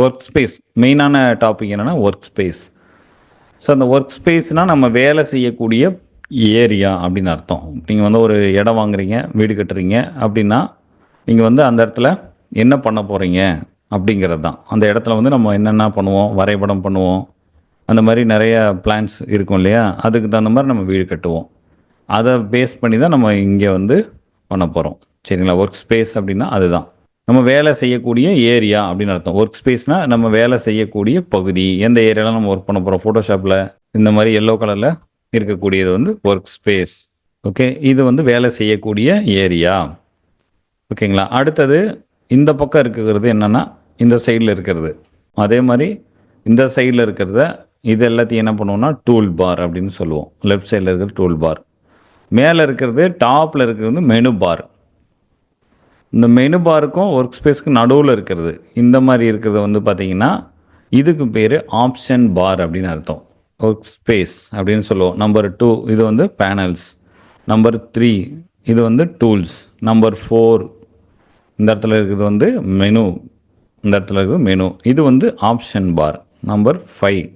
Work space மெயினான topic என்னென்னா work space. So அந்த ஒர்க் ஸ்பேஸ்னால் நம்ம வேலை செய்யக்கூடிய ஏரியா அப்படின்னு அர்த்தம். நீங்கள் வந்து ஒரு இடம் வாங்குறீங்க, வீடு கட்டுறீங்க அப்படின்னா நீங்கள் வந்து அந்த இடத்துல என்ன பண்ண போகிறீங்க அப்படிங்கிறது தான். அந்த இடத்துல வந்து நம்ம என்னென்ன பண்ணுவோம், வரைபடம் பண்ணுவோம், அந்த மாதிரி நிறைய பிளான்ஸ் இருக்கும் இல்லையா, அதுக்கு தகுந்த மாதிரி நம்ம வீடு கட்டுவோம். அதை பேஸ் பண்ணி தான் நம்ம இங்கே வந்து பண்ண போகிறோம். சரிங்களா? ஒர்க் ஸ்பேஸ் அப்படின்னா அதுதான் நம்ம வேலை செய்யக்கூடிய ஏரியா அப்படின்னு அர்த்தம். ஒர்க் ஸ்பேஸ்னால் நம்ம வேலை செய்யக்கூடிய பகுதி, எந்த ஏரியாவில் நம்ம ஒர்க் பண்ண போகிறோம். ஃபோட்டோஷாப்பில் இந்த மாதிரி எல்லோ கலரில் இருக்கக்கூடியது வந்து ஒர்க் ஸ்பேஸ். ஓகே, இது வந்து வேலை செய்யக்கூடிய ஏரியா. ஓகேங்களா? அடுத்தது இந்த பக்கம் இருக்கிறது என்னென்னா இந்த சைடில் இருக்கிறது. அதே மாதிரி இந்த சைடில் இருக்கிறத இது எல்லாத்தையும் என்ன பண்ணுவோம்னா டூல் பார் அப்படின்னு சொல்லுவோம். லெஃப்ட் சைடில் இருக்கிற டூல் பார். மேலே இருக்கிறது டாப்பில் இருக்கிறது வந்து மெனு பார். இந்த மெனு பாருக்கும் ஒர்க் ஸ்பேஸ்க்கு நடுவில் இருக்கிறது இந்த மாதிரி இருக்கிறது வந்து பார்த்திங்கன்னா இதுக்கு பேர் ஆப்ஷன் பார் அப்படின்னு அர்த்தம். ஒர்க் ஸ்பேஸ் அப்படின்னு சொல்லுவோம். நம்பர் 2 இது வந்து பேனல்ஸ். நம்பர் 3 இது வந்து டூல்ஸ். நம்பர் 4 இந்த இடத்துல இருக்கிறது வந்து மெனு. இந்த இடத்துல இருக்கிறது மெனு. இது வந்து ஆப்ஷன் பார். நம்பர் 5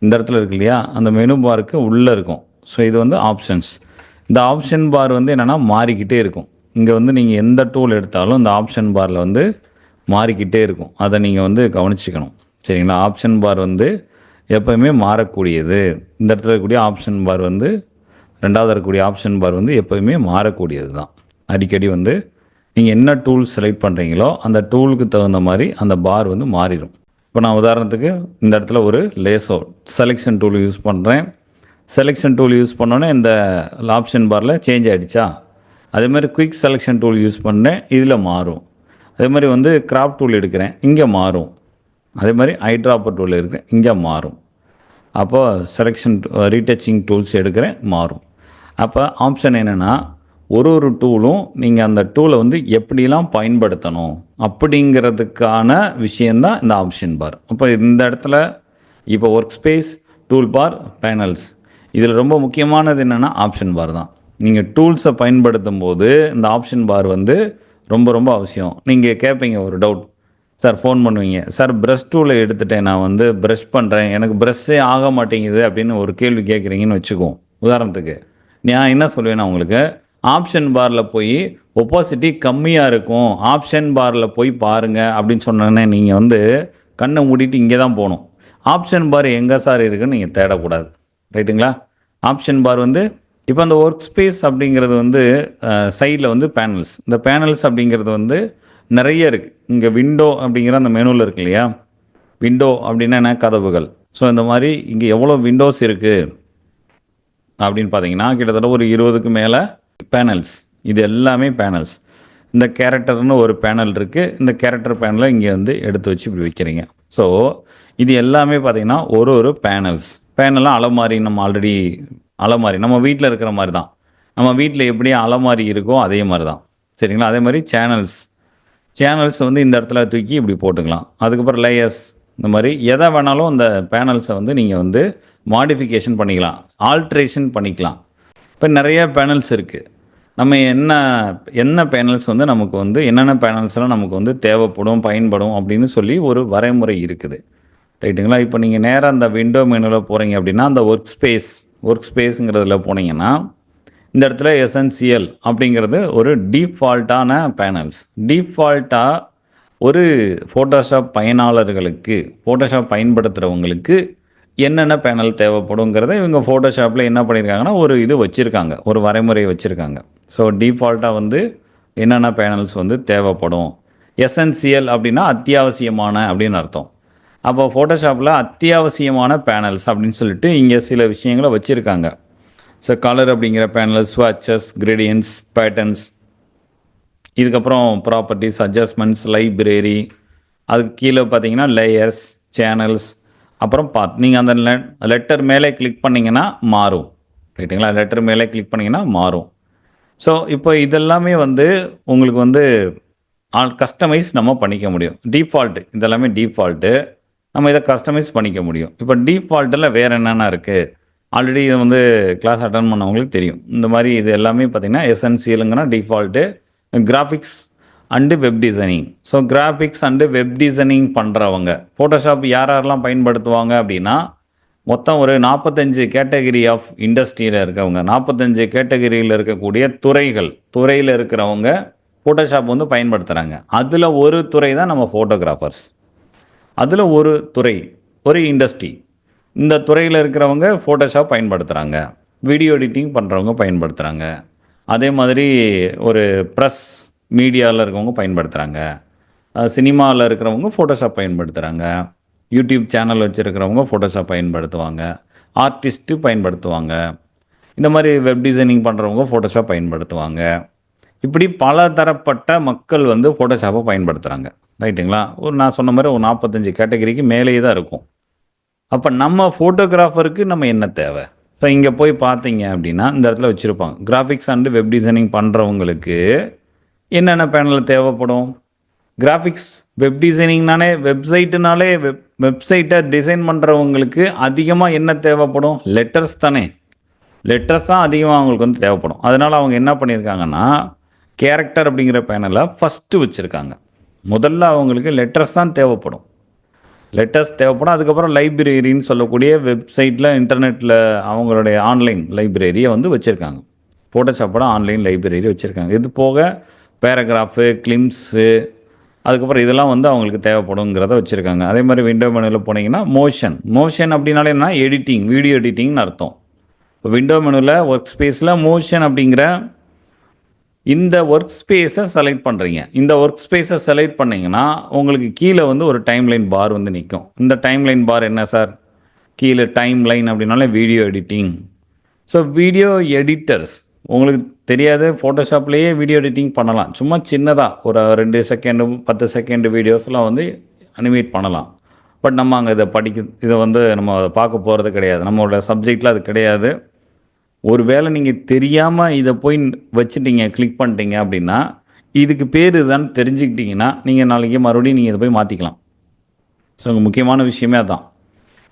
இந்த இடத்துல இருக்கு இல்லையா, அந்த மெனு பாருக்கு உள்ளே இருக்கும். ஸோ இது வந்து ஆப்ஷன்ஸ். இந்த ஆப்ஷன் பார் வந்து என்னென்னா மாறிக்கிட்டே இருக்கும். இங்கே வந்து நீங்கள் எந்த டூல் எடுத்தாலும் இந்த ஆப்ஷன் பாரில் வந்து மாறிக்கிட்டே இருக்கும். அதை நீங்கள் வந்து கவனிச்சுக்கணும். சரிங்களா? ஆப்ஷன் பார் வந்து எப்போயுமே மாறக்கூடியது. இந்த இடத்துல இருக்கக்கூடிய ஆப்ஷன் பார் வந்து ரெண்டாவது இருக்கக்கூடிய ஆப்ஷன் பார் வந்து எப்போயுமே மாறக்கூடியது தான். அடிக்கடி வந்து நீங்கள் என்ன டூல் செலக்ட் பண்ணுறீங்களோ அந்த டூலுக்கு தகுந்த மாதிரி அந்த பார் வந்து மாறிடும். இப்போ நான் உதாரணத்துக்கு இந்த இடத்துல ஒரு லேசோ செலெக்ஷன் டூல் யூஸ் பண்ணுறேன். செலெக்ஷன் டூல் யூஸ் பண்ணோன்னே இந்த ஆப்ஷன் பாரில் சேஞ்ச் ஆகிடுச்சா. அதே மாதிரி குயிக் செலெக்ஷன் டூல் யூஸ் பண்ணேன், இதில் மாறும். அதே மாதிரி வந்து கிராப் டூல் எடுக்கிறேன், இங்கே மாறும். அதே மாதிரி ஐ ட்ராப்பர் டூல் எடுக்கிறேன், இங்கே மாறும். அப்போ செலெக்ஷன் ரீடச்சிங் டூல்ஸ் எடுக்கிறேன், மாறும். அப்போ ஆப்ஷன் என்னென்னா ஒரு டூலும் நீங்கள் அந்த டூலை வந்து எப்படிலாம் பயன்படுத்தணும் அப்படிங்கிறதுக்கான விஷயந்தான் இந்த ஆப்ஷன் பார். அப்போ இந்த இடத்துல இப்போ work space, tool bar, panels, இதில் ரொம்ப முக்கியமானது என்னென்னா ஆப்ஷன் பார் தான். நீங்கள் டூல்ஸை பயன்படுத்தும் போது இந்த ஆப்ஷன் பார் வந்து ரொம்ப ரொம்ப அவசியம். நீங்கள் கேட்பீங்க ஒரு டவுட், சார் ஃபோன் பண்ணுவீங்க, சார் ப்ரஷ் டூலை எடுத்துகிட்டேன், நான் வந்து ப்ரஷ் பண்ணுறேன், எனக்கு ப்ரஷ்ஷே ஆக மாட்டேங்குது அப்படின்னு ஒரு கேள்வி கேட்குறீங்கன்னு வச்சுக்குவோம். உதாரணத்துக்கு நான் என்ன சொல்லுவேன்னா உங்களுக்கு ஆப்ஷன் பாரில் போய் ஒப்பாசிட்டி கம்மியாக இருக்கும், ஆப்ஷன் பாரில் போய் பாருங்கள் அப்படின்னு சொன்னோன்னே நீங்கள் வந்து கண்ணை மூடிட்டு இங்கே தான் போகணும். ஆப்ஷன் பார் எங்கே சார் இருக்குன்னு நீங்கள் தேடக்கூடாது. ரைட்டுங்களா? ஆப்ஷன் பார் வந்து இப்போ அந்த ஒர்க் ஸ்பேஸ் அப்படிங்கிறது வந்து சைடில் வந்து பேனல்ஸ். இந்த பேனல்ஸ் அப்படிங்கிறது வந்து நிறைய இருக்குது. இங்கே விண்டோ அப்படிங்கிற அந்த மெனுவில் இருக்கு இல்லையா, விண்டோ அப்படின்னா என்ன, கதவுகள். ஸோ இந்த மாதிரி இங்கே எவ்வளோ விண்டோஸ் இருக்குது அப்படின்னு பார்த்தீங்கன்னா கிட்டத்தட்ட ஒரு 20க்கு மேலே பேனல்ஸ். இது எல்லாமே பேனல்ஸ். இந்த கேரக்டர்னு ஒரு பேனல் இருக்குது. இந்த கேரக்டர் பேனலை இங்கே வந்து எடுத்து வச்சு இப்படி வைக்கிறீங்க. ஸோ இது எல்லாமே பார்த்திங்கன்னா ஒரு பேனல்ஸ். பேனல்லாம் அலமாரி, நம்ம ஆல்ரெடி அலமாரி நம்ம வீட்டில் இருக்கிற மாதிரி தான். நம்ம வீட்டில் எப்படி அலமாரி இருக்கோ அதே மாதிரி தான். சரிங்களா? அதே மாதிரி சேனல்ஸ் வந்து இந்த இடத்துல தூக்கி இப்படி போட்டுக்கலாம். அதுக்கப்புறம் லேயர்ஸ், இந்த மாதிரி எதை வேணாலும் அந்த பேனல்ஸை வந்து நீங்கள் வந்து மாடிஃபிகேஷன் பண்ணிக்கலாம், ஆல்ட்ரேஷன் பண்ணிக்கலாம். இப்போ நிறைய பேனல்ஸ் இருக்குது. நம்ம என்ன பேனல்ஸ் வந்து நமக்கு வந்து என்னென்ன பேனல்ஸ்லாம் நமக்கு வந்து தேவைப்படும், பயன்படும் அப்படின்னு சொல்லி ஒரு வரைமுறை இருக்குது. ரைட்டுங்களா? இப்போ நீங்கள் நேராக அந்த விண்டோ மெனுவில் போகிறீங்க அப்படின்னா அந்த ஒர்க் ஸ்பேஸுங்கிறதுல போனீங்கன்னா இந்த இடத்துல எசென்சியல் அப்படிங்கிறது ஒரு டீஃபால்ட்டான பேனல்ஸ். டீஃபால்ட்டாக ஒரு ஃபோட்டோஷாப் பயனாளர்களுக்கு, ஃபோட்டோஷாப் பயன்படுத்துகிறவங்களுக்கு என்னென்ன பேனல் தேவைப்படுங்கிறத இவங்க ஃபோட்டோஷாப்பில் என்ன பண்ணியிருக்காங்கன்னா ஒரு இது வச்சுருக்காங்க, ஒரு வரைமுறை வச்சுருக்காங்க. ஸோ டிஃபால்ட்டாக வந்து என்னென்ன பேனல்ஸ் வந்து தேவைப்படும். எசென்சியல் அப்படின்னா அத்தியாவசியமான அப்படின்னு அர்த்தம். அப்போ ஃபோட்டோஷாப்பில் அத்தியாவசியமான பேனல்ஸ் அப்படின்னு சொல்லிட்டு இங்கே சில விஷயங்களை வச்சுருக்காங்க. ஸோ கலர் அப்படிங்கிற பேனல், ஸ்வாட்சஸ், கிரேடியன்ஸ், பேட்டர்ன்ஸ், இதுக்கப்புறம் ப்ராப்பர்ட்டிஸ், அட்ஜஸ்ட்மெண்ட்ஸ், லைப்ரரி, அதுக்கு கீழே பார்த்தீங்கன்னா லேயர்ஸ், சேனல்ஸ், அப்புறம் நீங்கள் அந்த லெட்டர் மேலே கிளிக் பண்ணிங்கன்னா மாறும். ரைட்டுங்களா? லெட்டர் மேலே கிளிக் பண்ணிங்கன்னா மாறும். ஸோ இப்போ இதெல்லாமே வந்து உங்களுக்கு வந்து கஸ்டமைஸ் நம்ம பண்ணிக்க முடியும். டிஃபால்ட்டு இதெல்லாமே டிஃபால்ட்டு, நம்ம இதை கஸ்டமைஸ் பண்ணிக்க முடியும். இப்போ டிஃபால்ட்டில் வேறு என்னென்ன இருக்குது, ஆல்ரெடி இது வந்து கிளாஸ் அட்டன் பண்ணவங்களுக்கு தெரியும். இந்த மாதிரி இது எல்லாமே பார்த்திங்கன்னா எசென்சியலுங்கன்னா default, graphics and web designing. So graphics and web designing பண்ணுறவங்க ஃபோட்டோஷாப் யாரெல்லாம் பயன்படுத்துவாங்க அப்படின்னா, மொத்தம் ஒரு 45 கேட்டகரி ஆஃப் இண்டஸ்ட்ரியில் இருக்கவங்க, 45 கேட்டகரியில் இருக்கக்கூடிய துறையில் இருக்கிறவங்க ஃபோட்டோஷாப் வந்து பயன்படுத்துகிறாங்க. அதில் ஒரு துறை தான் நம்ம ஃபோட்டோகிராஃபர்ஸ். அதில் ஒரு துறை, ஒரு இண்டஸ்ட்ரி. இந்த துறையில் இருக்கிறவங்க ஃபோட்டோஷாப் பயன்படுத்துகிறாங்க. வீடியோ எடிட்டிங் பண்ணுறவங்க பயன்படுத்துகிறாங்க. அதே மாதிரி ஒரு ப்ரெஸ் மீடியாவில் இருக்கவங்க பயன்படுத்துகிறாங்க. சினிமாவில் இருக்கிறவங்க ஃபோட்டோஷாப் பயன்படுத்துகிறாங்க. யூடியூப் சேனல் வச்சுருக்கிறவங்க ஃபோட்டோஷாப் பயன்படுத்துவாங்க. ஆர்டிஸ்ட்டு பயன்படுத்துவாங்க. இந்த மாதிரி வெப் டிசைனிங் பண்ணுறவங்க ஃபோட்டோஷாப் பயன்படுத்துவாங்க. இப்படி பல தரப்பட்ட மக்கள் வந்து ஃபோட்டோஷாப்பை பயன்படுத்துகிறாங்க. ரைட்டுங்களா? நான் சொன்ன மாதிரி ஒரு 45 கேட்டகரிக்கு மேலேயே தான் இருக்கும். அப்போ நம்ம ஃபோட்டோகிராஃபருக்கு நம்ம என்ன தேவை? இப்போ இங்கே போய் பார்த்தீங்க அப்படின்னா இந்த இடத்துல வச்சுருப்பாங்க, கிராஃபிக்ஸ் அண்டு வெப் டிசைனிங் பண்ணுறவங்களுக்கு என்னென்ன பேனல் தேவைப்படும்? கிராஃபிக்ஸ் வெப் டிசைனிங்னாலே வெப்சைட்டுனாலே வெப்சைட்டை டிசைன் பண்ணுறவங்களுக்கு அதிகமாக என்ன தேவைப்படும்? லெட்டர்ஸ் தானே. லெட்டர்ஸ் தான் அதிகமாக அவங்களுக்கு வந்து தேவைப்படும். அதனால் அவங்க என்ன பண்ணியிருக்காங்கன்னா, கேரக்டர் அப்படிங்கிற பேனலை ஃபஸ்ட்டு வச்சுருக்காங்க. முதல்ல அவங்களுக்கு லெட்டர்ஸ் தான் தேவைப்படும். அதுக்கப்புறம் லைப்ரரின்னு சொல்லக்கூடிய வெப்சைட்டில், இன்டர்நெட்டில் அவங்களுடைய ஆன்லைன் லைப்ரரியை வந்து வச்சுருக்காங்க. ஃபோட்டோஷாப்போட ஆன்லைன் லைப்ரரி வச்சுருக்காங்க. இது போக பேராகிராஃபு, கிளிம்ஸு, அதுக்கப்புறம் இதெல்லாம் வந்து அவங்களுக்கு தேவைப்படுங்கிறத வச்சுருக்காங்க. அதே மாதிரி விண்டோ மெனுவில் போனீங்கன்னா மோஷன் அப்படின்னாலே என்ன? எடிட்டிங், வீடியோ எடிட்டிங்னு அர்த்தம். இப்போ விண்டோ மெனுவில் ஒர்க் ஸ்பேஸில் மோஷன் அப்படிங்கிற இந்த ஒர்க் ஸ்பேஸை செலக்ட் பண்ணுறீங்க. இந்த ஒர்க் ஸ்பேஸை செலக்ட் பண்ணிங்கன்னா உங்களுக்கு கீழே வந்து ஒரு டைம்லைன் பார் வந்து நிற்கும். இந்த டைம்லைன் பார் என்ன சார்? கீழே டைம்லைன் அப்படின்னாலே video editing. So video editors உங்களுக்கு தெரியாது, ஃபோட்டோஷாப்லேயே வீடியோ எடிட்டிங் பண்ணலாம். சும்மா சின்னதாக ஒரு 2 செகண்டு 10 செகண்டு வீடியோஸ்லாம் வந்து அனிமேட் பண்ணலாம். பட் நம்ம அங்கே இதை வந்து நம்ம அதை பார்க்க போகிறது கிடையாது. நம்மளோட சப்ஜெக்டில் அது கிடையாது. ஒரு வேளை நீங்கள் தெரியாமல் இதை போய் வச்சுட்டீங்க, கிளிக் பண்ணிட்டீங்க அப்படின்னா, இதுக்கு பேர் இதுதான் தெரிஞ்சுக்கிட்டிங்கன்னா நீங்கள் நாளைக்கு மறுபடியும் நீங்கள் இதை போய் மாற்றிக்கலாம். ஸோ முக்கியமான விஷயமே அதான்.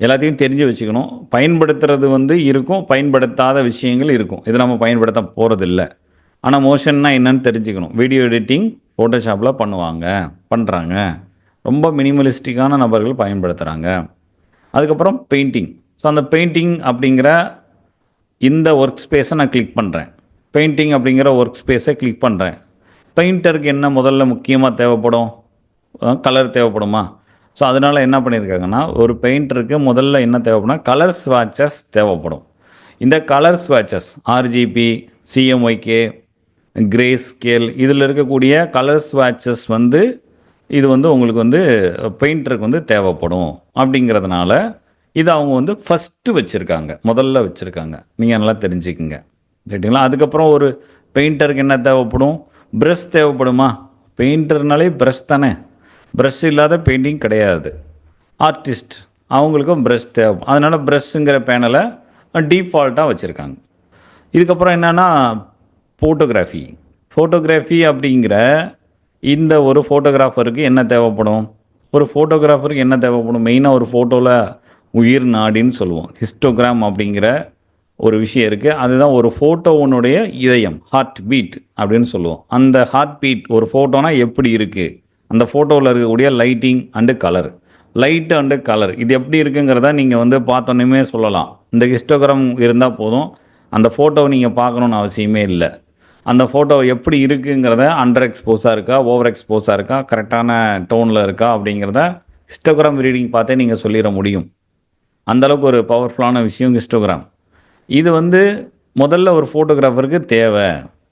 எல்லாத்தையும் தெரிஞ்சு வச்சுக்கணும். பயன்படுத்துறது வந்து இருக்கும், பயன்படுத்தாத விஷயங்கள் இருக்கும். இது நம்ம பயன்படுத்த போகிறதில்ல. ஆனால் மோஷன்னா என்னன்னு தெரிஞ்சுக்கணும். வீடியோ எடிட்டிங் ஃபோட்டோஷாப்பில் பண்ணுறாங்க. ரொம்ப மினிமலிஸ்டிக்கான நபர்கள் பயன்படுத்துகிறாங்க. அதுக்கப்புறம் பெயிண்டிங். ஸோ அந்த பெயிண்டிங் அப்படிங்கிற இந்த ஒர்க் ஸ்பேஸை நான் கிளிக் பண்ணுறேன். பெயிண்டிங் அப்படிங்கிற ஒர்க் ஸ்பேஸை கிளிக் பண்ணுறேன். பெயிண்டருக்கு என்ன முதல்ல முக்கியமாக தேவைப்படும்? கலர் தேவைப்படுமா? ஸோ அதனால் என்ன பண்ணியிருக்காங்கன்னா, ஒரு பெயிண்டருக்கு முதல்ல என்ன தேவைப்படும்னா கலர் ஸ்வாட்சஸ் தேவைப்படும். இந்த கலர் ஸ்வாட்சஸ் RGB, CMYK, கிரே ஸ்கேல், இதில் இருக்கக்கூடிய கலர் ஸ்வாட்சஸ் வந்து இது வந்து உங்களுக்கு வந்து பெயிண்டருக்கு வந்து தேவைப்படும். அப்படிங்கிறதுனால இதை அவங்க வந்து ஃபஸ்ட்டு வச்சுருக்காங்க, முதல்ல வச்சுருக்காங்க. நீங்கள் நல்லா தெரிஞ்சுக்குங்க. ரைட்டுங்களா? அதுக்கப்புறம் ஒரு பெயிண்டருக்கு என்ன தேவைப்படும்? ப்ரஷ் தேவைப்படுமா? பெயிண்டர்னாலே ப்ரஷ் தானே. ப்ரஷ் இல்லாத பெயிண்டிங் கிடையாது. ஆர்டிஸ்ட் அவங்களுக்கும் ப்ரஷ் தேவை. அதனால் ப்ரஷ்ஷுங்கிற பேனலை டீஃபால்ட்டாக வச்சுருக்காங்க. இதுக்கப்புறம் என்னென்னா ஃபோட்டோகிராஃபி அப்படிங்கிற இந்த ஒரு ஃபோட்டோகிராஃபருக்கு என்ன தேவைப்படும்? மெயினாக ஒரு ஃபோட்டோவில் உயிர் நாடின்னு சொல்லுவோம். ஹிஸ்டோகிராம் அப்படிங்கிற ஒரு விஷயம் இருக்குது. அதுதான் ஒரு ஃபோட்டோவனுடைய இதயம், ஹார்ட் பீட் அப்படின்னு சொல்லுவோம். அந்த ஹார்ட் பீட் ஒரு ஃபோட்டோனா எப்படி இருக்குது, அந்த ஃபோட்டோவில் இருக்கக்கூடிய lighting and colour, light and colour இது எப்படி இருக்குங்கிறத நீங்கள் வந்து பார்த்தோன்னே சொல்லலாம். இந்த ஹிஸ்டோகிராம் இருந்தால் போதும், அந்த ஃபோட்டோவை நீங்கள் பார்க்கணுன்னு அவசியமே இல்லை. அந்த ஃபோட்டோ எப்படி இருக்குங்கிறத அண்டர் எக்ஸ்போஸாக இருக்கா, ஓவர் எக்ஸ்போஸாக இருக்கா, கரெக்டான டோனில் இருக்கா அப்படிங்கிறத ஹிஸ்டோகிராம் ரீடிங் பார்த்தே நீங்கள் சொல்லிட முடியும். அந்தளவுக்கு ஒரு பவர்ஃபுல்லான விஷயம் ஹிஸ்டோகிராம். இது வந்து முதல்ல ஒரு ஃபோட்டோகிராஃபருக்கு தேவை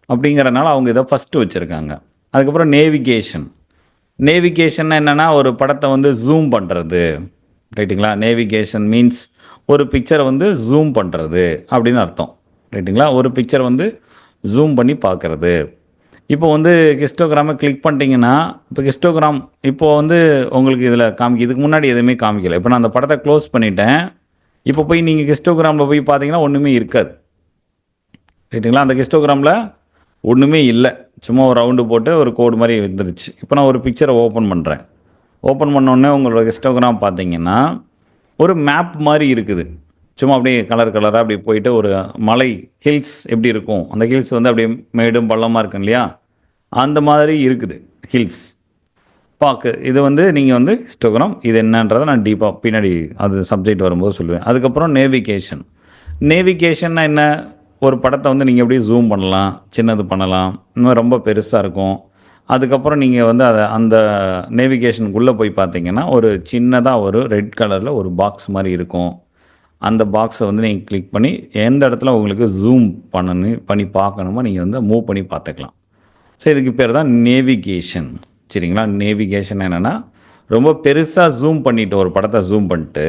அப்படிங்கிறனால அவங்க இதை ஃபஸ்ட்டு வச்சுருக்காங்க. அதுக்கப்புறம் நேவிகேஷன் என்னென்னா ஒரு படத்தை வந்து ஜூம் பண்ணுறது. ரைட்டுங்களா? நேவிகேஷன் மீன்ஸ் ஒரு பிக்சரை வந்து ஜூம் பண்ணுறது அப்படின்னு அர்த்தம். ரைட்டுங்களா? ஒரு பிக்சரை வந்து ஜூம் பண்ணி பார்க்குறது. இப்போ வந்து ஹிஸ்டோகிராமை கிளிக் பண்ணிட்டீங்கன்னா, இப்போ ஹிஸ்டோகிராம் இப்போது வந்து உங்களுக்கு இதில் இதுக்கு முன்னாடி எதுவுமே காமிக்கலை. இப்போ நான் அந்த படத்தை க்ளோஸ் பண்ணிட்டேன். இப்போ போய் நீங்கள் ஹிஸ்டோகிராமில் போய் பார்த்தீங்கன்னா ஒன்றுமே இருக்காது. ரைட்டுங்களா? அந்த ஹிஸ்டோகிராமில் ஒன்றுமே இல்லை. சும்மா ஒரு ரவுண்டு போட்டு ஒரு கோடு மாதிரி வந்துருச்சு. இப்போ நான் ஒரு பிக்சரை ஓப்பன் பண்ணுறேன். ஓப்பன் பண்ணோடனே உங்களோட ஹிஸ்டோகிராம் பார்த்தீங்கன்னா ஒரு மேப் மாதிரி இருக்குது. சும்மா அப்படியே கலராக அப்படி போயிட்டு ஒரு மலை ஹில்ஸ் எப்படி இருக்கும், அந்த ஹில்ஸ் வந்து அப்படியே மேடும் பள்ளமாக இருக்கும் இல்லையா, அந்த மாதிரி இருக்குது ஹில்ஸ் இது வந்து நீங்கள் வந்து ஹிஸ்டோகிராம் இது என்னன்றதை நான் டீப்பாக பின்னாடி அது சப்ஜெக்ட் வரும்போது சொல்லுவேன். அதுக்கப்புறம் நேவிகேஷன். நேவிகேஷன்னா என்ன? ஒரு படத்தை வந்து நீங்கள் அப்படியே ஜூம் பண்ணலாம், சின்னது பண்ணலாம், இன்னும் ரொம்ப பெருசாக இருக்கும். அதுக்கப்புறம் நீங்கள் வந்து அதை அந்த நேவிகேஷனுக்குள்ளே போய் பார்த்தீங்கன்னா ஒரு சின்னதாக ஒரு ரெட் கலரில் ஒரு பாக்ஸ் மாதிரி இருக்கும். அந்த பாக்ஸை வந்து நீங்கள் கிளிக் பண்ணி எந்த இடத்துல உங்களுக்கு ஜூம் பண்ணி பார்க்கணுமோ நீங்கள் வந்து மூவ் பண்ணி பார்த்துக்கலாம். ஸோ இதுக்கு பேர் தான் நேவிகேஷன். சரிங்களா? நேவிகேஷன் என்னென்னா ரொம்ப பெருசாக ஜூம் பண்ணிவிட்டு ஒரு படத்தை ஜூம் பண்ணிட்டு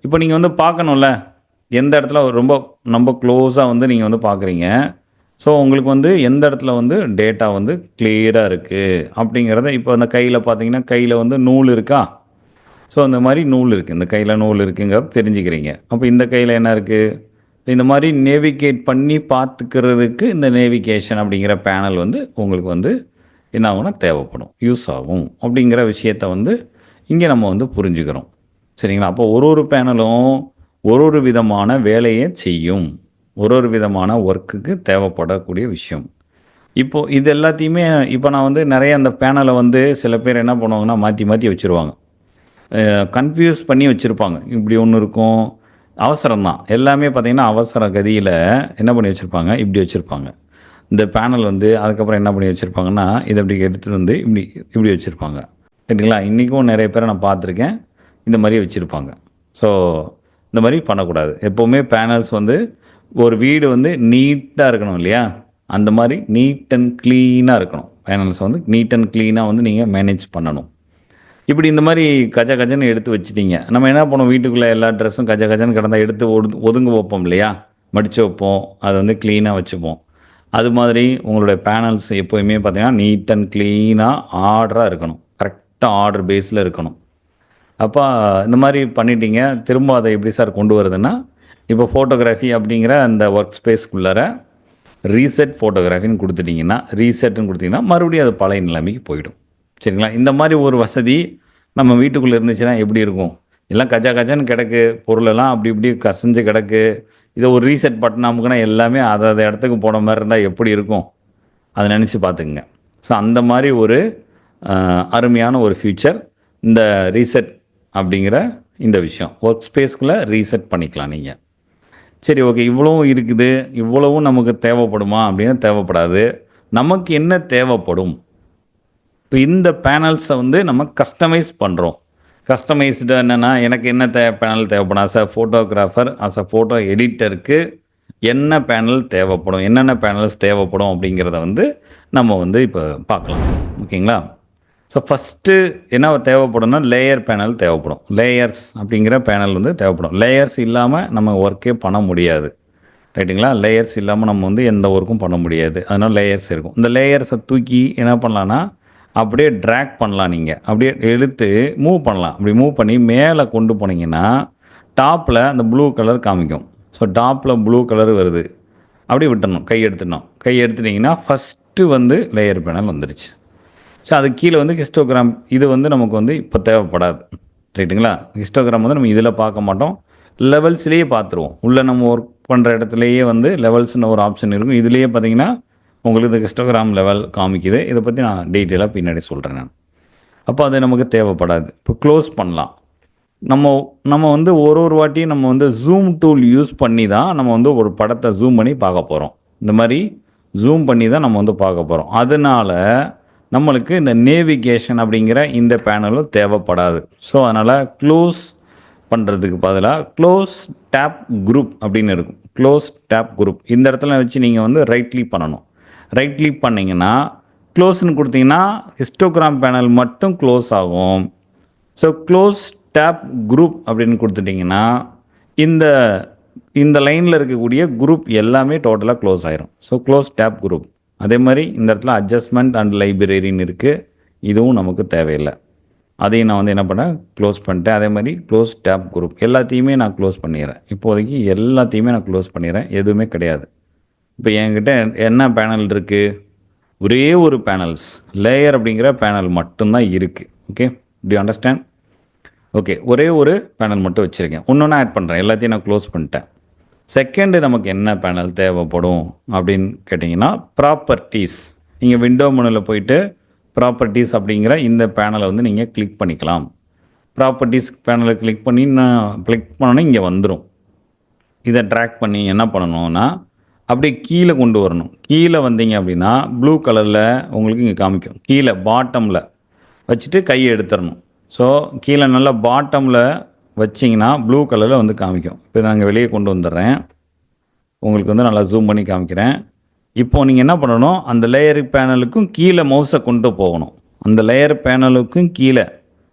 இப்போ நீங்கள் வந்து பார்க்கணும்ல எந்த இடத்துல ரொம்ப க்ளோஸாக வந்து நீங்கள் வந்து பார்க்குறீங்க. ஸோ உங்களுக்கு வந்து எந்த இடத்துல வந்து டேட்டா வந்து கிளியராக இருக்குது அப்படிங்கிறத இப்போ அந்த கையில் பார்த்தீங்கன்னா கையில் வந்து நூல் இருக்கா? ஸோ அந்த மாதிரி நூல் இருக்குது, இந்த கையில் நூல் இருக்குங்கிறத தெரிஞ்சுக்கிறீங்க. அப்போ இந்த கையில் என்ன இருக்குது? இந்த மாதிரி நேவிகேட் பண்ணி பார்த்துக்கிறதுக்கு இந்த நேவிகேஷன் அப்படிங்கிற பேனல் வந்து உங்களுக்கு வந்து என்ன ஆகும்னா தேவைப்படும், யூஸ் ஆகும் அப்படிங்கிற விஷயத்த வந்து இங்கே நம்ம வந்து புரிஞ்சுக்கிறோம். சரிங்களா? அப்போ ஒரு பேனலும் ஒரு விதமான வேலையை செய்யும், ஒரு விதமான ஒர்க்குக்கு தேவைப்படக்கூடிய விஷயம். இப்போது இது எல்லாத்தையுமே இப்போ நான் வந்து நிறைய அந்த பேனலை வந்து சில பேர் என்ன பண்ணுவாங்கன்னா மாற்றி மாற்றி வச்சுருவாங்க, கன்ஃபியூஸ் பண்ணி வச்சுருப்பாங்க. இப்படி ஒன்று இருக்கும், அவசரம் தான் எல்லாமே பார்த்திங்கன்னா அவசர கதியில் என்ன பண்ணி வச்சுருப்பாங்க, இப்படி வச்சுருப்பாங்க. இந்த பேனல் வந்து அதுக்கப்புறம் என்ன பண்ணி வச்சுருப்பாங்கன்னா இதை இப்படி எடுத்துகிட்டு வந்து இப்படி வச்சுருப்பாங்க. சரிங்களா? இன்றைக்கும் நிறைய பேரை நான் பார்த்துருக்கேன் இந்த மாதிரி வச்சுருப்பாங்க. ஸோ இந்த மாதிரி பண்ணக்கூடாது. எப்போவுமே பேனல்ஸ் வந்து ஒரு வீடு வந்து நீட்டாக இருக்கணும் இல்லையா? அந்த மாதிரி நீட் அண்ட் க்ளீனாக இருக்கணும். பேனல்ஸ் வந்து நீட் அண்ட் க்ளீனாக வந்து நீங்கள் மேனேஜ் பண்ணணும். இப்படி இந்த மாதிரி கஜன்னு எடுத்து வச்சுட்டீங்க. நம்ம என்ன பண்ணுவோம், வீட்டுக்குள்ளே எல்லா ட்ரெஸ்ஸும் கஜன்னு கிடந்தால் எடுத்து ஒதுங்க வைப்போம் இல்லையா? மடித்து வைப்போம், அதை வந்து க்ளீனாக வச்சுப்போம். அது மாதிரி உங்களுடைய பேனல்ஸ் எப்போயுமே பார்த்திங்கன்னா நீட் அண்ட் க்ளீனாக ஆர்டராக இருக்கணும், கரெக்டாக ஆர்டர் பேஸில் இருக்கணும். அப்போ இந்த மாதிரி பண்ணிட்டீங்க. திரும்ப அதை எப்படி சார் கொண்டு வருதுன்னா, இப்போ ஃபோட்டோகிராஃபி அப்படிங்கிற அந்த ஒர்க் ஸ்பேஸ்க்குள்ளார ரீசெட் ஃபோட்டோகிராஃபின்னு கொடுத்தீங்கன்னா மறுபடியும் அது பழைய நிலைமைக்கு போயிடும். சரிங்களா? இந்த மாதிரி ஒரு வசதி நம்ம வீட்டுக்குள்ளே இருந்துச்சுன்னா எப்படி இருக்கும்? எல்லாம் கஜன்னு கிடக்கு, பொருளெல்லாம் அப்படி இப்படி கசஞ்சு கிடக்கு. இதை ஒரு ரீசெட் பட்டன் அமுக்குனா எல்லாமே அதை இடத்துக்கு போன மாதிரி இருந்தால் எப்படி இருக்கும்? அதை நினச்சி பார்த்துக்குங்க. ஸோ அந்த மாதிரி ஒரு அருமையான ஒரு ஃபியூச்சர் இந்த ரீசெட் அப்படிங்கிற இந்த விஷயம். ஒர்க் ஸ்பேஸ்க்குள்ளே ரீசெட் பண்ணிக்கலாம் நீங்கள். சரி, ஓகே, இவ்வளவும் இருக்குது, இவ்வளவும் நமக்கு தேவைப்படுமா அப்படின்னா தேவைப்படாது. நமக்கு என்ன தேவைப்படும்? இப்போ இந்த பேனல்ஸை வந்து நம்ம கஸ்டமைஸ் பண்ணுறோம். கஸ்டமைஸ்டு என்னென்னா எனக்கு என்ன பேனல் தேவைப்படும், as a photographer, as a photo எடிட்டருக்கு என்ன பேனல் தேவைப்படும், என்னென்ன பேனல்ஸ் தேவைப்படும் அப்படிங்கிறத வந்து நம்ம வந்து இப்போ பார்க்கலாம். ஓகேங்களா? ஸோ ஃபஸ்ட்டு என்ன தேவைப்படும்னா லேயர் பேனல் தேவைப்படும். லேயர்ஸ் அப்படிங்கிற பேனல் வந்து தேவைப்படும். லேயர்ஸ் இல்லாமல் நம்ம ஒர்க்கே பண்ண முடியாது. ரைட்டுங்களா? லேயர்ஸ் இல்லாமல் நம்ம வந்து எந்த ஒர்க்கும் பண்ண முடியாது. அதனால் லேயர்ஸ் இருக்கும். இந்த லேயர்ஸை தூக்கி என்ன பண்ணலான்னா அப்படியே ட்ராக் பண்ணலாம். நீங்கள் அப்படியே எடுத்து மூவ் பண்ணலாம். அப்படி மூவ் பண்ணி மேலே கொண்டு போனீங்கன்னா டாப்பில் அந்த ப்ளூ கலர் காமிக்கும். ஸோ டாப்பில் ப்ளூ கலர் வருது, அப்படியே விட்டுடணும், கை எடுத்துட்டிங்கன்னா ஃபஸ்ட்டு வந்து லேயர் பேனல் வந்துடுச்சு. ஸோ அது கீழே வந்து ஹிஸ்டோகிராம், இது வந்து நமக்கு வந்து இப்போ தேவைப்படாது. ரைட்டுங்களா? ஹிஸ்டோகிராம் வந்து நம்ம இதில் பார்க்க மாட்டோம், லெவல்ஸ்லேயே பார்த்துருவோம். உள்ளே நம்ம ஒர்க் பண்ணுற இடத்துலையே வந்து லெவல்ஸ்னு ஒரு ஆப்ஷன் இருக்கும். இதுலேயே பார்த்தீங்கன்னா உங்களுக்கு இந்த ஹிஸ்டோகிராம் லெவல் காமிக்குது. இதை பற்றி நான் டீட்டெயிலாக பின்னாடி சொல்கிறேன் நான். அப்போ அது நமக்கு தேவைப்படாது. இப்போ க்ளோஸ் பண்ணலாம். நம்ம வந்து ஒரு வாட்டியும் நம்ம வந்து ஜூம் டூல் யூஸ் பண்ணி தான் நம்ம வந்து ஒரு படத்தை ஜூம் பண்ணி பார்க்க போகிறோம். இந்த மாதிரி ஜூம் பண்ணி தான் நம்ம வந்து பார்க்க போகிறோம். அதனால் நம்மளுக்கு இந்த நேவிகேஷன் அப்படிங்கிற இந்த பேனலும் தேவைப்படாது. ஸோ அதனால் க்ளோஸ் பண்ணுறதுக்கு பதிலாக க்ளோஸ் டேப் குரூப் அப்படின்னு இருக்கும். க்ளோஸ் டேப் குரூப் இந்த இடத்துல வச்சு நீங்கள் வந்து ரைட் கிளிக் பண்ணணும். ரைட் கிளிக் பண்ணிங்கன்னா க்ளோஸ்ன்னு கொடுத்தீங்கன்னா ஹிஸ்டோகிராம் பேனல் மட்டும் க்ளோஸ் ஆகும். ஸோ க்ளோஸ் டேப் குரூப் அப்படின்னு கொடுத்துட்டிங்கன்னா இந்த லைனில் இருக்கக்கூடிய குரூப் எல்லாமே டோட்டலாக க்ளோஸ் ஆயிரும். So close tab group. அதே மாதிரி இந்த இடத்துல அட்ஜஸ்ட்மெண்ட் அண்ட் லைப்ரரின்னு இருக்குது, இதுவும் நமக்கு தேவையில்லை. அதையும் நான் வந்து என்ன பண்ணேன், க்ளோஸ் பண்ணிட்டேன். அதே மாதிரி க்ளோஸ் டேப் குரூப் எல்லாத்தையுமே நான் க்ளோஸ் பண்ணிடுறேன். இப்போதைக்கு எல்லாத்தையுமே நான் க்ளோஸ் பண்ணிடுறேன், எதுவுமே கிடையாது. இப்போ என்கிட்ட என்ன பேனல் இருக்குது, ஒரே ஒரு பேனல்ஸ் லேயர் அப்படிங்கிற பேனல் மட்டும்தான் இருக்குது. Okay, to you understand? Okay, ஒரே ஒரு பேனல் மட்டும் வச்சுருக்கேன், இன்னொன்று ஆட் பண்ணுறேன், எல்லாத்தையும் நான் க்ளோஸ் பண்ணிட்டேன். செகண்டு நமக்கு என்ன பேனல் தேவைப்படும் அப்படின்னு கேட்டிங்கன்னா ப்ராப்பர்ட்டிஸ். நீங்கள் விண்டோ மெனுவில் போயிட்டு ப்ராப்பர்ட்டிஸ் அப்படிங்கிற இந்த பேனலை வந்து நீங்கள் கிளிக் பண்ணிக்கலாம். ப்ராப்பர்ட்டிஸ் பேனலை கிளிக் பண்ணோன்னா இங்கே வந்துடும். இதை ட்ராக் பண்ணி என்ன பண்ணணும்னா அப்படியே கீழே கொண்டு வரணும். கீழே வந்தீங்க அப்படின்னா ப்ளூ கலரில் உங்களுக்கு இங்கே காமிக்கும். கீழே பாட்டமில் வச்சுட்டு கையை எடுத்துடணும். ஸோ கீழே நல்லா பாட்டமில் வச்சிங்கன்னா ப்ளூ கலரில் வந்து காமிக்கும். இப்போ நாங்கள் வெளியே கொண்டு வந்துடுறேன், உங்களுக்கு வந்து நல்லா ஜூம் பண்ணி காமிக்கிறேன். இப்போது நீங்கள் என்ன பண்ணணும், அந்த லேயர் பேனலுக்கும் கீழே மவுஸை கொண்டு போகணும். அந்த லேயர் பேனலுக்கும் கீழே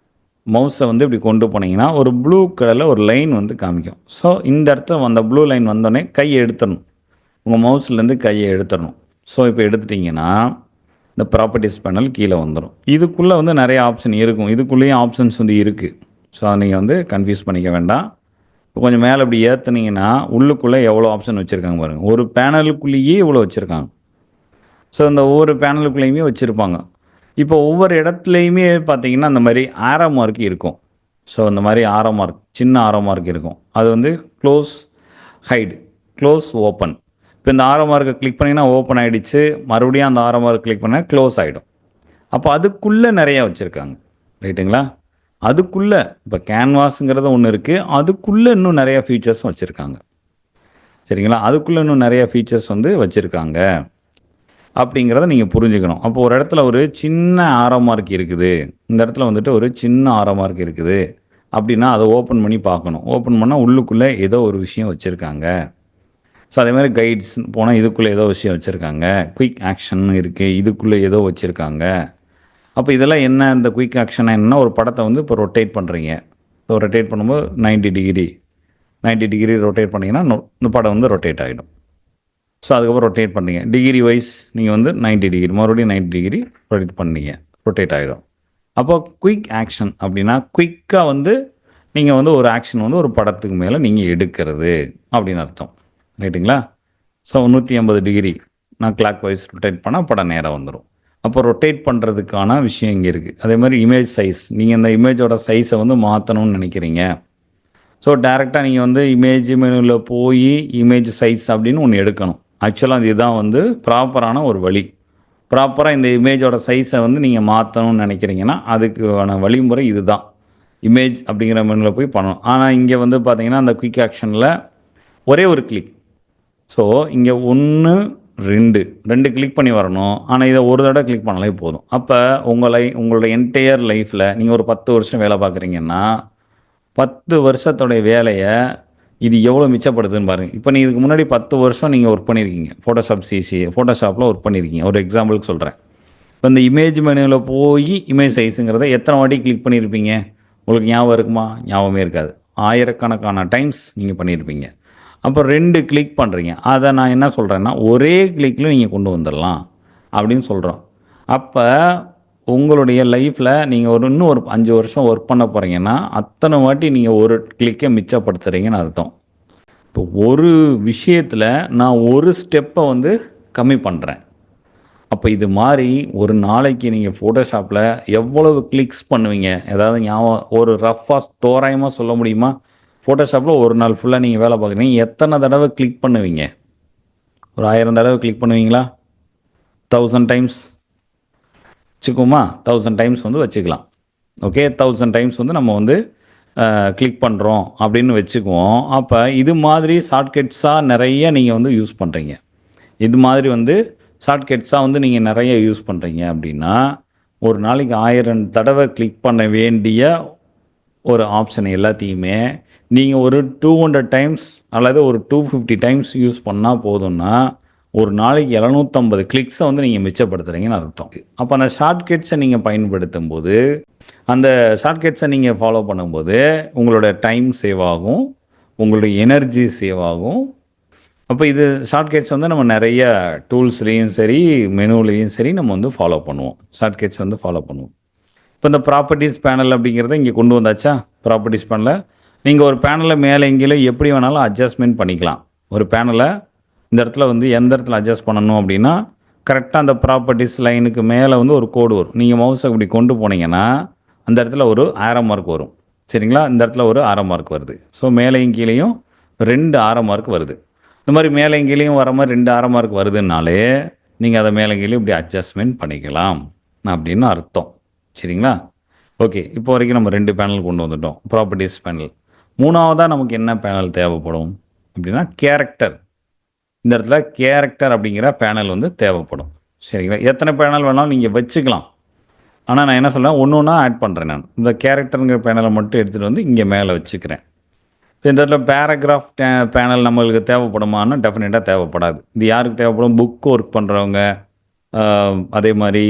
மவுஸை வந்து இப்படி கொண்டு போனீங்கன்னா ஒரு ப்ளூ கலரில் ஒரு லைன் வந்து காமிக்கும். ஸோ இந்த இடத்துல அந்த ப்ளூ லைன் வந்தோடனே கையை எடுத்துடணும். உங்கள் மவுஸ்லேருந்து கையை எடுத்துடணும். ஸோ இப்போ எடுத்துட்டிங்கன்னா இந்த ப்ராப்பர்ட்டிஸ் பேனல் கீழே வந்துடும். இதுக்குள்ளே வந்து நிறைய ஆப்ஷன் இருக்கும். இதுக்குள்ளேயும் ஆப்ஷன்ஸ் வந்து இருக்குது. ஸோ அதை நீங்கள் வந்து கன்ஃபியூஸ் பண்ணிக்க வேண்டாம். இப்போ கொஞ்சம் மேலே இப்படி ஏற்றுனீங்கன்னா உள்ளுக்குள்ளே எவ்வளோ ஆப்ஷன் வச்சுருக்காங்க பாருங்கள். ஒரு பேனலுக்குள்ளேயே இவ்வளோ வச்சுருக்காங்க. ஸோ அந்த ஒவ்வொரு பேனலுக்குள்ளேயுமே வச்சுருப்பாங்க. இப்போ ஒவ்வொரு இடத்துலையுமே பார்த்தீங்கன்னா அந்த மாதிரி ஆரோ மார்க் இருக்கும். ஸோ அந்த மாதிரி ஆரோ மார்க், சின்ன ஆரோ மார்க் இருக்கும். அது வந்து க்ளோஸ், ஹைடு, க்ளோஸ், ஓப்பன். இப்போ இந்த ஆரோ மார்க்கை கிளிக் பண்ணிங்கன்னா ஓப்பன் ஆகிடுச்சு. மறுபடியும் அந்த ஆரோ மார்க் கிளிக் பண்ணால் க்ளோஸ் ஆகிடும். அப்போ அதுக்குள்ளே நிறையா வச்சுருக்காங்க, ரைட்டுங்களா? அதுக்குள்ளே இப்போ கேன்வாஸுங்கிறது ஒன்று இருக்குது. அதுக்குள்ளே இன்னும் நிறையா ஃபீச்சர்ஸும் வச்சுருக்காங்க, சரிங்களா? அதுக்குள்ளே இன்னும் நிறையா ஃபீச்சர்ஸ் வந்து வச்சுருக்காங்க அப்படிங்கிறத நீங்கள் புரிஞ்சுக்கணும். அப்போ ஒரு இடத்துல ஒரு சின்ன ஆரோ மார்க் இருக்குது, இந்த இடத்துல வந்துட்டு ஒரு சின்ன ஆரோ மார்க் இருக்குது அப்படின்னா அதை ஓப்பன் பண்ணி பார்க்கணும். ஓப்பன் பண்ணால் உள்ளுக்குள்ளே ஏதோ ஒரு விஷயம் வச்சுருக்காங்க. ஸோ அதே மாதிரி கைட்ஸ் போனால் இதுக்குள்ளே ஏதோ விஷயம் வச்சுருக்காங்க. குயிக் ஆக்ஷன் இருக்குது, இதுக்குள்ளே ஏதோ வச்சுருக்காங்க. அப்போ இதெல்லாம் என்ன, இந்த குயிக் ஆக்ஷன் என்னன்னா, ஒரு படத்தை வந்து இப்போ ரொட்டேட் பண்ணுறீங்க. ஸோ ரொட்டேட் பண்ணும்போது 90 டிகிரி ரொட்டேட் பண்ணிங்கன்னா இந்த படம் வந்து ரொட்டேட் ஆகிடும். ஸோ அதுக்கப்புறம் ரொட்டேட் பண்ணுறீங்க, டிகிரி வைஸ் நீங்கள் வந்து 90 டிகிரி, மறுபடியும் 90 டிகிரி ரொட்டேட் பண்ணீங்க, ரொட்டேட் ஆகிடும். அப்போ குயிக் ஆக்ஷன் அப்படின்னா குயிக்காக வந்து நீங்கள் வந்து ஒரு ஆக்ஷன் வந்து ஒரு படத்துக்கு மேலே நீங்கள் எடுக்கிறது அப்படின்னு அர்த்தம், ரைட்டுங்களா? ஸோ 180 டிகிரி நான் கிளாக் வைஸ் ரொட்டேட் பண்ணால் படம் நேராக வந்துடும். அப்போ ரொட்டேட் பண்ணுறதுக்கான விஷயம் இங்கே இருக்குது. அதே மாதிரி இமேஜ் சைஸ், நீங்கள் இந்த இமேஜோட சைஸை வந்து மாற்றணும்னு நினைக்கிறீங்க. ஸோ டேரெக்டாக நீங்கள் வந்து இமேஜ் மெனுவில் போய் இமேஜ் சைஸ் அப்படின்னு ஒன்று எடுக்கணும். ஆக்சுவலாக இதுதான் வந்து ப்ராப்பரான ஒரு வழி. ப்ராப்பராக இந்த இமேஜோட சைஸை வந்து நீங்கள் மாற்றணும்னு நினைக்கிறீங்கன்னா அதுக்கான வழிமுறை இது தான். இமேஜ் அப்படிங்கிற மெனுவில் போய் பண்ணணும். ஆனால் இங்கே வந்து பார்த்தீங்கன்னா அந்த குயிக் ஆக்ஷனில் ஒரே ஒரு கிளிக். ஸோ இங்கே 1 2 கிளிக் பண்ணி வரணும். ஆனால் இதை ஒரு தடவை கிளிக் பண்ணாலே போதும். அப்போ உங்களோட என்டையர் லைஃப்பில் நீங்கள் ஒரு 10 வருஷம் வேலை பார்க்குறீங்கன்னா 10 வருஷத்தோடைய வேலையை இது எவ்வளோ மிச்சப்படுதுன்னு பாருங்கள். இப்போ நீங்கள் இதுக்கு முன்னாடி 10 வருஷம் நீங்கள் ஒர்க் பண்ணியிருக்கீங்க. ஃபோட்டோஷாப்பில் ஒர்க் பண்ணியிருக்கீங்க. ஒரு எக்ஸாம்பிளுக்கு சொல்கிறேன். இப்போ இந்த இமேஜ் மெனுவில் போய் இமேஜ் சைஸுங்கிறத எத்தனை வாட்டி கிளிக் பண்ணியிருப்பீங்க? உங்களுக்கு ஞாபகம் இருக்குமா? ஞாபகமே இருக்காது. ஆயிரக்கணக்கான டைம்ஸ் நீங்கள் பண்ணியிருப்பீங்க. அப்போ 2 கிளிக் பண்ணுறீங்க. அதை நான் என்ன சொல்கிறேன்னா ஒரே கிளிக்கில் நீங்கள் கொண்டு வந்துடலாம் அப்படின்னு சொல்கிறோம். அப்போ உங்களுடைய லைஃப்பில் நீங்கள் இன்னும் ஒரு 5 வருஷம் ஒர்க் பண்ண போகிறீங்கன்னா அத்தனை வாட்டி நீங்கள் ஒரு கிளிக்கை மிச்சப்படுத்துகிறீங்கன்னு அர்த்தம். இப்போ ஒரு விஷயத்தில் நான் ஒரு ஸ்டெப்பை வந்து கம்மி பண்ணுறேன். அப்போ இது மாதிரி ஒரு நாளைக்கு நீங்கள் ஃபோட்டோஷாப்பில் எவ்வளவு கிளிக்ஸ் பண்ணுவீங்க? ஏதாவது ஞாபகம், ஒரு ரஃபாக தோராயமாக சொல்ல முடியுமா? ஃபோட்டோஷாப்பில் ஒரு நாள் ஃபுல்லாக நீங்கள் வேலை பார்க்குறீங்க, எத்தனை தடவை கிளிக் பண்ணுவீங்க? ஒரு 1000 தடவை கிளிக் பண்ணுவீங்களா? 1000 டைம்ஸ் வச்சுக்குமா? 1000 டைம்ஸ் வந்து வச்சுக்கலாம். ஓகே, 1000 டைம்ஸ் வந்து நம்ம வந்து கிளிக் பண்ணுறோம் அப்படின்னு வச்சுக்குவோம். அப்போ இது மாதிரி ஷார்ட்கட்ஸாக நிறைய நீங்கள் வந்து யூஸ் பண்ணுறீங்க. இது மாதிரி வந்து ஷார்ட்கட்ஸாக வந்து நீங்கள் நிறைய யூஸ் பண்ணுறீங்க அப்படின்னா ஒரு நாளைக்கு 1000 தடவை கிளிக் பண்ண வேண்டிய ஒரு ஆப்ஷன் எல்லாத்தையுமே நீங்கள் ஒரு 200 டைம்ஸ் அல்லது ஒரு 250 டைம்ஸ் யூஸ் பண்ணால் போதும்னா ஒரு நாளைக்கு 750 கிளிக்ஸை வந்து நீங்கள் மிச்சப்படுத்துகிறீங்கன்னு அர்த்தம். அப்போ அந்த ஷார்ட்கட்ஸை நீங்கள் பயன்படுத்தும் போது, அந்த ஷார்ட்கட்ஸை நீங்கள் ஃபாலோ பண்ணும்போது உங்களோட டைம் சேவ் ஆகும், உங்களுடைய எனர்ஜி சேவ் ஆகும். அப்போ இது ஷார்ட்கட்ஸ் வந்து நம்ம நிறைய டூல்ஸ்லேயும் சரி மெனுலேயும் சரி நம்ம வந்து ஃபாலோ பண்ணுவோம். ஷார்ட்கட்ஸ் வந்து ஃபாலோ பண்ணுவோம். இப்போ இந்த ப்ராப்பர்ட்டிஸ் பேனல் அப்படிங்கிறத இங்கே கொண்டு வந்தாச்சா? ப்ராப்பர்ட்டிஸ் பேனலில் நீங்கள் ஒரு பேனலை மேலே எங்கேயோ எப்படி வேணாலும் அட்ஜஸ்ட்மெண்ட் பண்ணிக்கலாம். ஒரு பேனலை இந்த இடத்துல வந்து எந்த இடத்துல அட்ஜஸ்ட் பண்ணணும் அப்படின்னா கரெக்டாக அந்த ப்ராப்பர்ட்டிஸ் லைனுக்கு மேலே வந்து ஒரு கோடு வரும். நீங்கள் மவுஸை இப்படி கொண்டு போனீங்கன்னா அந்த இடத்துல ஒரு ஆரோ மார்க் வரும், சரிங்களா? இந்த இடத்துல ஒரு ஆரோ மார்க் வருது. ஸோ மேலேயும் கீழேயும் 2 ஆரோ மார்க் வருது. இந்த மாதிரி மேலே கீழேயும் வர மாதிரி 2 ஆரோ மார்க் வருதுனாலே நீங்கள் அதை மேலே கீழே இப்படி அட்ஜஸ்ட்மெண்ட் பண்ணிக்கலாம். அப்படின்னு அர்த்தம். சரிங்களா? ஓகே. இப்போ வரைக்கும் நம்ம 2 பேனல் கொண்டு வந்துட்டோம். Properties panel. 3வதா நமக்கு என்ன பேனல் தேவைப்படும் அப்படின்னா, கேரக்டர். இந்த இடத்துல கேரக்டர் அப்படிங்கிற பேனல் வந்து தேவைப்படும். சரிங்களா? எத்தனை பேனல் வேணாலும் நீங்கள் வச்சுக்கலாம். ஆனால் நான் என்ன சொல்றேன், ஒன்று ஒன்றா ஆட் பண்ணுறேன் நான். இந்த கேரக்டருங்கிற பேனலை மட்டும் எடுத்துகிட்டு வந்து இங்கே மேலே வச்சுக்கிறேன். இந்த இடத்துல பேராகிராஃப் பேனல் நம்மளுக்கு தேவைப்படுமான்னா டெஃபினட்டாக தேவைப்படாது. இது யாருக்கு தேவைப்படும்? புக் ஒர்க் பண்ணுறவங்க, அதே மாதிரி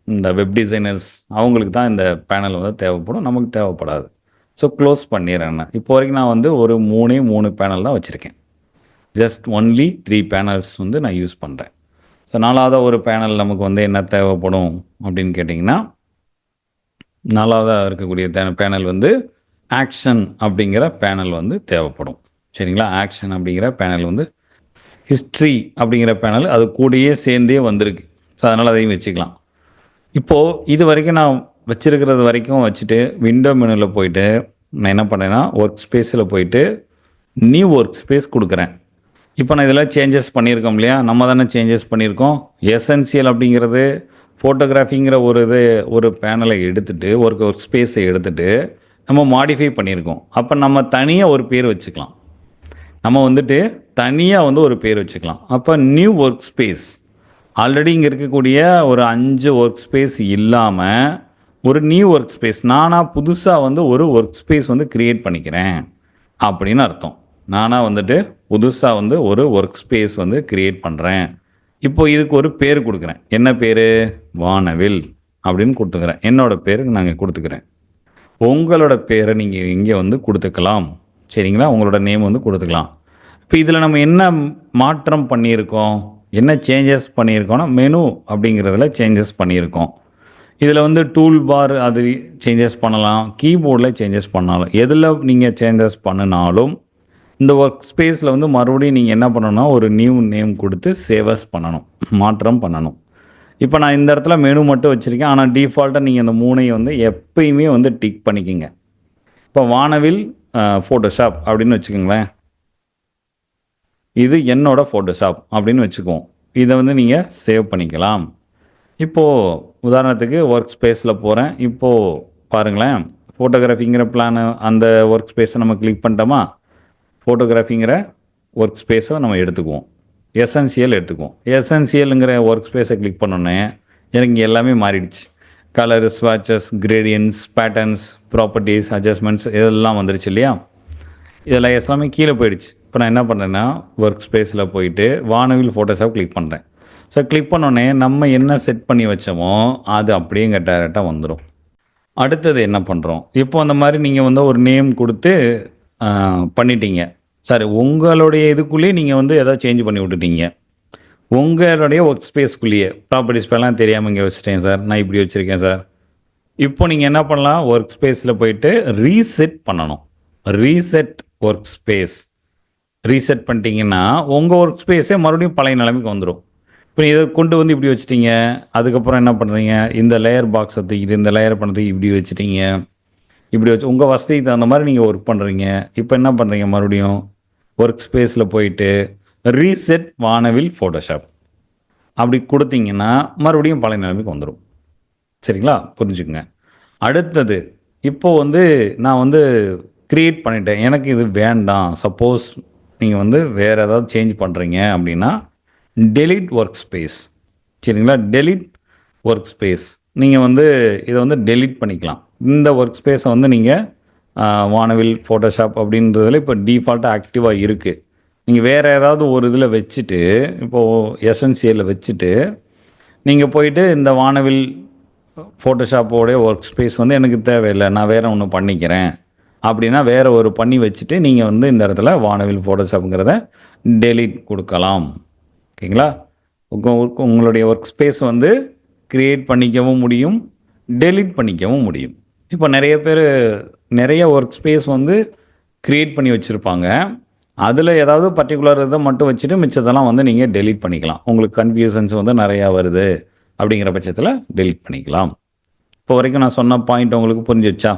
இந்த வெப் டிசைனர்ஸ், அவங்களுக்கு தான் இந்த பேனல் வந்து தேவைப்படும். நமக்கு தேவைப்படாது. ஸோ க்ளோஸ் பண்ணிடுறேன் நான். இப்போ வரைக்கும் நான் வந்து ஒரு 3 பேனல் தான் வச்சுருக்கேன். ஜஸ்ட் ஒன்லி 3 பேனல்ஸ் வந்து நான் யூஸ் பண்ணுறேன். ஸோ 4வதா ஒரு பேனல் நமக்கு வந்து என்ன தேவைப்படும் அப்படின்னு கேட்டிங்கன்னா, 4வதா இருக்கக்கூடிய பேனல் வந்து ஆக்ஷன் அப்படிங்கிற பேனல் வந்து தேவைப்படும். சரிங்களா? ஆக்ஷன் அப்படிங்கிற பேனல் வந்து ஹிஸ்ட்ரி அப்படிங்கிற பேனல் அது கூடயே சேர்ந்தே வந்திருக்கு. ஸோ அதனால் அதையும் வச்சுக்கலாம். இப்போது இது வரைக்கும் நான் வச்சுருக்கிறது வரைக்கும் வச்சுட்டு விண்டோ மெனுவில் போயிட்டு நான் என்ன பண்ணேன்னா, ஒர்க் ஸ்பேஸில் போயிட்டு நியூ ஒர்க் ஸ்பேஸ் கொடுக்குறேன். இப்போ நான் இதெல்லாம் சேஞ்சஸ் பண்ணியிருக்கோம் இல்லையா? நம்ம தானே சேஞ்சஸ் பண்ணியிருக்கோம். எசென்சியல் அப்படிங்கிறது ஃபோட்டோகிராஃபிங்கிற ஒரு பேனலை எடுத்துகிட்டு ஒர்க் ஸ்பேஸை எடுத்துகிட்டு நம்ம மாடிஃபை பண்ணியிருக்கோம். அப்போ நம்ம தனியாக ஒரு பேர் வச்சுக்கலாம். நம்ம வந்துட்டு தனியாக வந்து ஒரு பேர் வச்சுக்கலாம். அப்போ நியூ ஒர்க் ஸ்பேஸ், ஆல்ரெடி இங்கே இருக்கக்கூடிய ஒரு 5 ஒர்க் ஸ்பேஸ் இல்லாமல் ஒரு நியூ ஒர்க் ஸ்பேஸ், நானாக புதுசாக வந்து ஒரு ஒர்க் ஸ்பேஸ் வந்து க்ரியேட் பண்ணிக்கிறேன் அப்படின்னு அர்த்தம். நானாக வந்துட்டு புதுசாக வந்து ஒரு ஒர்க் ஸ்பேஸ் வந்து க்ரியேட் பண்ணுறேன். இப்போ இதுக்கு ஒரு பேர் கொடுக்குறேன். என்ன பேர்? வானவில் அப்படின்னு கொடுத்துக்கிறேன். என்னோடய பேருக்கு நாங்கள் கொடுத்துக்கிறேன். உங்களோட பேரை நீங்கள் இங்கே வந்து கொடுத்துக்கலாம். சரிங்களா? உங்களோட நேம் வந்து கொடுத்துக்கலாம். இப்போ இதில் நம்ம என்ன மாற்றம் பண்ணியிருக்கோம், என்ன சேஞ்சஸ் பண்ணியிருக்கோம்னா, மெனு அப்படிங்கிறதுல சேஞ்சஸ் பண்ணியிருக்கோம். இதில் வந்து டூல் பார் அது சேஞ்சஸ் பண்ணலாம், கீபோர்டில் சேஞ்சஸ் பண்ணலாம். எதில் நீங்கள் சேஞ்சஸ் பண்ணினாலும் இந்த ஒர்க் ஸ்பேஸில் வந்து மறுபடியும் நீங்கள் என்ன பண்ணணும்னா, ஒரு நியூ நேம் கொடுத்து சேவஸ் பண்ணணும், மாற்றம் பண்ணணும். இப்போ நான் இந்த இடத்துல மெனு மட்டும் வச்சுருக்கேன். ஆனால் டிஃபால்ட்டாக நீங்கள் இந்த 3ஐயும் வந்து எப்பயுமே வந்து டிக் பண்ணிக்கோங்க. இப்போ வானவில் ஃபோட்டோஷாப் அப்படின்னு வச்சுக்கோங்களேன். இது என்னோட ஃபோட்டோஷாப் அப்படின்னு வச்சுக்குவோம். இதை வந்து நீங்கள் சேவ் பண்ணிக்கலாம். இப்போது உதாரணத்துக்கு ஒர்க் ஸ்பேஸில் போகிறேன். இப்போது பாருங்களேன், ஃபோட்டோகிராஃபிங்கிற பிளானு அந்த ஒர்க் ஸ்பேஸை நம்ம கிளிக் பண்ணிட்டோமா? ஃபோட்டோகிராஃபிங்கிற ஒர்க் ஸ்பேஸை நம்ம எடுத்துக்குவோம். எசென்சியல் எடுத்துக்குவோம். எசென்சியலுங்கிற ஒர்க் ஸ்பேஸை கிளிக் பண்ணோன்னே எனக்கு இங்கே எல்லாமே மாறிடுச்சு. கலர், ஸ்வாட்சஸ், கிரேடியன்ஸ், பேட்டர்ன்ஸ், ப்ராப்பர்ட்டிஸ், அட்ஜஸ்ட்மெண்ட்ஸ் இதெல்லாம் வந்துருச்சு இல்லையா? இதெல்லாம் எல்லாமே கீழே போயிடுச்சு. இப்போ நான் என்ன பண்ணுறேன்னா, ஒர்க் ஸ்பேஸில் போயிட்டு வானவில் ஃபோட்டோஷாப் கிளிக் பண்ணுறேன். ஸோ கிளிக் பண்ணோன்னே நம்ம என்ன செட் பண்ணி வச்சோமோ அது அப்படியே இங்கே டேரெக்டாக வந்துடும். அடுத்தது என்ன பண்ணுறோம், இப்போ அந்த மாதிரி நீங்கள் வந்து ஒரு நேம் கொடுத்து பண்ணிட்டீங்க. சரி, உங்களுடைய இதுக்குள்ளேயே நீங்கள் வந்து எதாவது சேஞ்ச் பண்ணி விட்டுட்டீங்க. உங்களுடைய ஒர்க் ஸ்பேஸ்க்குள்ளேயே ப்ராப்பர்ட்டிஸ் பேர்லாம் தெரியாமல் இங்கே வச்சுட்டேன் சார், நான் இப்படி வச்சுருக்கேன் சார். இப்போ நீங்கள் என்ன பண்ணலாம், ஒர்க் ஸ்பேஸில் போயிட்டு ரீசெட் பண்ணணும். ரீசெட் ஒர்க் ஸ்பேஸ் ரீசெட் பண்ணிட்டீங்கன்னா உங்கள் ஒர்க் ஸ்பேஸே மறுபடியும் பழைய நிலைமைக்கு வந்துடும். இப்போ இதை கொண்டு வந்து இப்படி வச்சுட்டீங்க. அதுக்கப்புறம் என்ன பண்ணுறீங்க, இந்த லேயர் பாக்ஸை தூக்கிட்டு இந்த லேயர் பண்ணதுக்கு இப்படி வச்சுட்டீங்க. இப்படி வச்சு உங்கள் வசதிக்கு தகுந்த மாதிரி நீங்கள் ஒர்க் பண்ணுறீங்க. இப்போ என்ன பண்ணுறீங்க, மறுபடியும் ஒர்க் ஸ்பேஸில் போயிட்டு ரீசெட் வானவில் ஃபோட்டோஷாப் அப்படி கொடுத்தீங்கன்னா மறுபடியும் பழைய நிலைமைக்கு வந்துடும். சரிங்களா? புரிஞ்சுக்குங்க. அடுத்தது இப்போது வந்து நான் வந்து க்ரியேட் பண்ணிட்டேன், எனக்கு இது வேண்டாம். சப்போஸ் நீங்கள் வந்து வேறு ஏதாவது சேஞ்ச் பண்ணுறீங்க அப்படின்னா டெலீட் ஒர்க் ஸ்பேஸ். சரிங்களா? டெலீட் ஒர்க் ஸ்பேஸ் நீங்கள் வந்து இதை வந்து டெலீட் பண்ணிக்கலாம். இந்த ஒர்க் ஸ்பேஸை வந்து நீங்கள் வானவில் ஃபோட்டோஷாப் அப்படின்றதுல இப்போ டிஃபால்ட்டாக ஆக்டிவாக இருக்குது. நீங்கள் வேறு ஏதாவது ஒரு இதில் வச்சுட்டு, இப்போது எசென்சியலில் வச்சுட்டு நீங்கள் போயிட்டு இந்த வானவில் ஃபோட்டோஷாப்போடைய ஒர்க் ஸ்பேஸ் வந்து எனக்கு தேவையில்லை, நான் வேறு ஒன்று பண்ணிக்கிறேன் அப்படின்னா வேறு ஒரு பண்ணி வச்சுட்டு நீங்கள் வந்து இந்த இடத்துல வானவில் ஃபோட்டோஷாப்புங்கிறத டெலீட் கொடுக்கலாம். ஓகேங்களா? உங்களுடைய ஒர்க் ஸ்பேஸ் வந்து க்ரியேட் பண்ணிக்கவும் முடியும், டெலீட் பண்ணிக்கவும் முடியும். இப்போ நிறைய பேர் நிறைய ஒர்க் ஸ்பேஸ் வந்து க்ரியேட் பண்ணி வச்சுருப்பாங்க. அதில் ஏதாவது பர்டிகுலர் இதை மட்டும் வச்சுட்டு மிச்சத்தெல்லாம் வந்து நீங்கள் டெலீட் பண்ணிக்கலாம். உங்களுக்கு கன்ஃபியூஷன்ஸ் வந்து நிறையா வருது அப்படிங்கிற பட்சத்தில் டெலீட் பண்ணிக்கலாம். இப்போ வரைக்கும் நான் சொன்ன பாயிண்ட் உங்களுக்கு புரிஞ்சிடுச்சா?